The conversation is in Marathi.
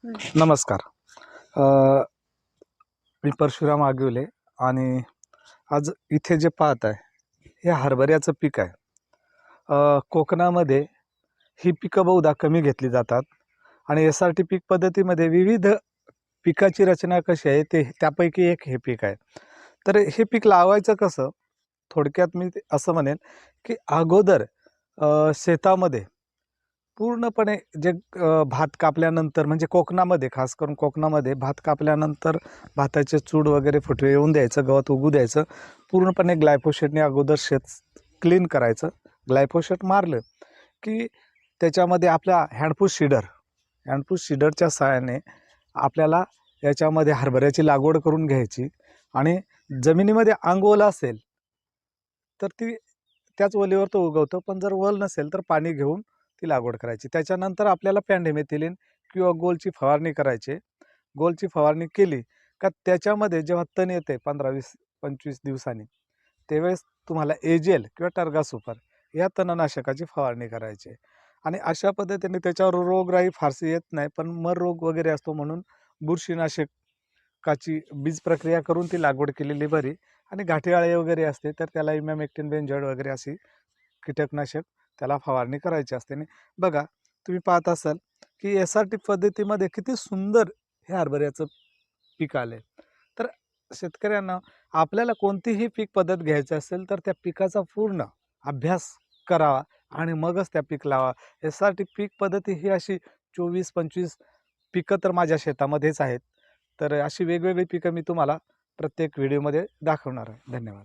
नमस्कार. अ, मी परशुराम आगिवले आणि आज इथे जे पाहत आहे हे हरभऱ्याचं पीक आहे. कोकणामध्ये ही पिकं बहुधा कमी घेतली जातात आणि SRT पीक पद्धतीमध्ये विविध पिकाची रचना कशी आहे ते त्यापैकी एक हे पीक आहे. तर हे पीक लावायचं कसं? थोडक्यात मी असं म्हणेन की अगोदर शेतामध्ये पूर्णपणे जे भात कापल्यानंतर म्हणजे कोकणामध्ये खास करून कोकणामध्ये भात कापल्यानंतर भाताचे चूड वगैरे फुटवे येऊन द्यायचं, गवत उगू द्यायचं. पूर्णपणे ग्लायफोसेटने अगोदर शेत क्लीन करायचं. ग्लायफोसेट मारलं की त्याच्यामध्ये आपला हँडपूस सीडरच्या सहाय्याने आपल्याला याच्यामध्ये हरभऱ्याची लागवड करून घ्यायची आणि जमिनीमध्ये ओलं असेल तर ती त्याच ओलीवर तो उगवतो, पण जर ओल नसेल तर पाणी घेऊन ती लागवड करायची. त्याच्यानंतर आपल्याला पॅन्डेमेथिलिन किंवा गोलची फवारणी करायची. गोलची फवारणी केली का त्याच्यामध्ये जेव्हा तण येते 15, 20, 25 दिवसांनी, त्यावेळेस तुम्हाला एजेल किंवा टर्गा सुपर या तणनाशकाची फवारणी करायची आहे. आणि अशा पद्धतीने त्याच्यावर रोगराई फारशी येत नाही, पण मर रोग वगैरे असतो म्हणून बुरशीनाशकाची बीज प्रक्रिया करून ती लागवड केलेली बरी. आणि गाठी अळी वगैरे असते तर त्याला इमॅमेक्टिन बेंजॉइड वगैरे अशी कीटकनाशक त्याला फवारणी करायची असते. आणि बघा, तुम्ही पाहत असाल की SRT पद्धतीमध्ये किती सुंदर हे हरभऱ्याचं पीक आले. तर शेतकऱ्यांना आपल्याला कोणतीही पीक पद्धत घ्यायची असेल तर त्या पिकाचा पूर्ण अभ्यास करावा आणि मगच त्या पीक लावा. SRT पीक पद्धती ही अशी 24-25 पिकं तर माझ्या शेतामध्येच आहेत. तर अशी वेगवेगळी पिकं मी तुम्हाला प्रत्येक व्हिडिओमध्ये दाखवणार आहे. धन्यवाद.